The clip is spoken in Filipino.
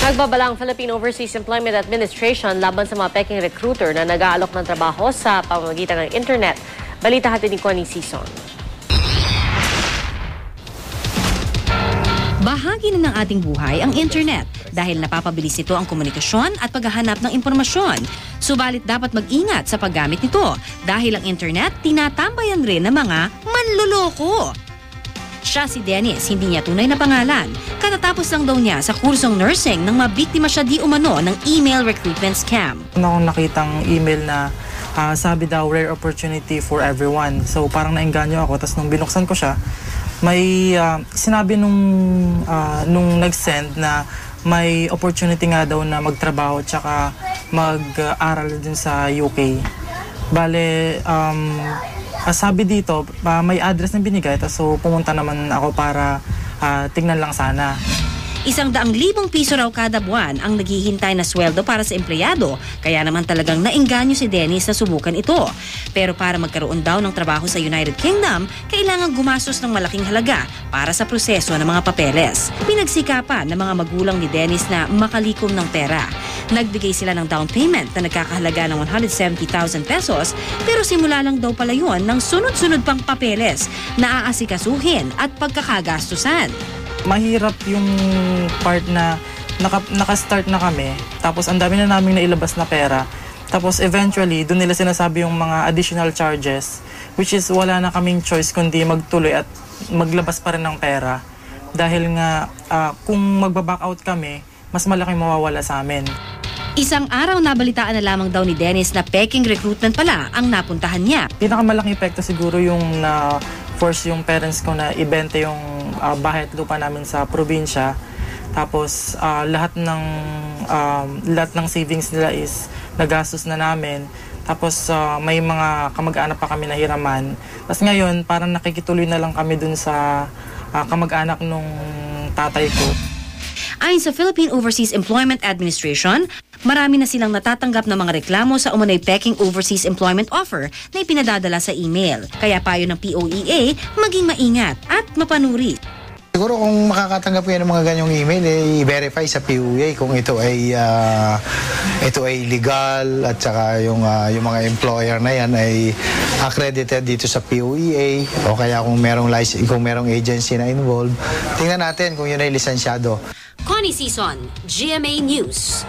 Nagbabala ang Philippine Overseas Employment Administration laban sa mga peking recruiter na nag-aalok ng trabaho sa pamamagitan ng internet. Balita hatid ni Connie Sison. Bahagi na ng ating buhay ang internet dahil napapabilis ito ang komunikasyon at paghahanap ng impormasyon. Subalit dapat mag-ingat sa paggamit nito dahil ang internet tinatambayan rin ng mga manloloko. Siya si Dennis, hindi niya tunay na pangalan. Katatapos lang daw niya sa kursong nursing nang mabiktima siya di umano ng email recruitment scam. Akong nakitang email na sabi daw rare opportunity for everyone. So parang naengganyo ako. Tapos nung binuksan ko siya, may sinabi nung nag-send na may opportunity nga daw na magtrabaho tsaka mag-aral din sa UK. Bale, sabi dito, may address na binigay, so pumunta naman ako para tingnan lang sana. 100,000 piso raw kada buwan ang naghihintay na sweldo para sa empleyado, kaya naman talagang naengganyo si Dennis na subukan ito. Pero para magkaroon daw ng trabaho sa United Kingdom, kailangan gumastos ng malaking halaga para sa proseso ng mga papeles. Pinagsikapan ng mga magulang ni Dennis na makalikom ng pera. Nagbigay sila ng down payment na nagkakahalaga ng 170,000 pesos, pero simula lang daw pala yun ng sunod-sunod pang papeles na aasikasuhin at pagkakagastusan. Mahirap yung part na naka-start na kami, tapos ang dami na namin nailabas na pera. Tapos eventually, doon nila sinasabi yung mga additional charges, which is wala na kaming choice kundi magtuloy at maglabas pa rin ng pera. Dahil nga, kung magbaback out kami, mas malaking mawawala sa amin. Isang araw nabalitaan na lamang daw ni Dennis na peking recruitment pala ang napuntahan niya. Pinakamalaking epekto siguro yung force yung parents ko na ibenta yung bahay at lupa namin sa probinsya. Tapos lahat ng savings nila is nagastos na namin. Tapos may mga kamag-anak pa kami na hiraman. Tapos ngayon parang nakikituloy na lang kami dun sa kamag-anak nung tatay ko. Ayon sa Philippine Overseas Employment Administration, marami na silang natatanggap ng mga reklamo sa umunay peking overseas employment offer na ipinadadala sa email. Kaya payo ng POEA, maging maingat at mapanuri. Siguro kung makakatanggap kayo ng mga ganyong email, i-verify sa POEA kung ito ay legal at saka yung mga employer na yan ay accredited dito sa POEA o kaya kung merong agency na involved. Tingnan natin kung yun ay lisensyado. Connie Sison, GMA News.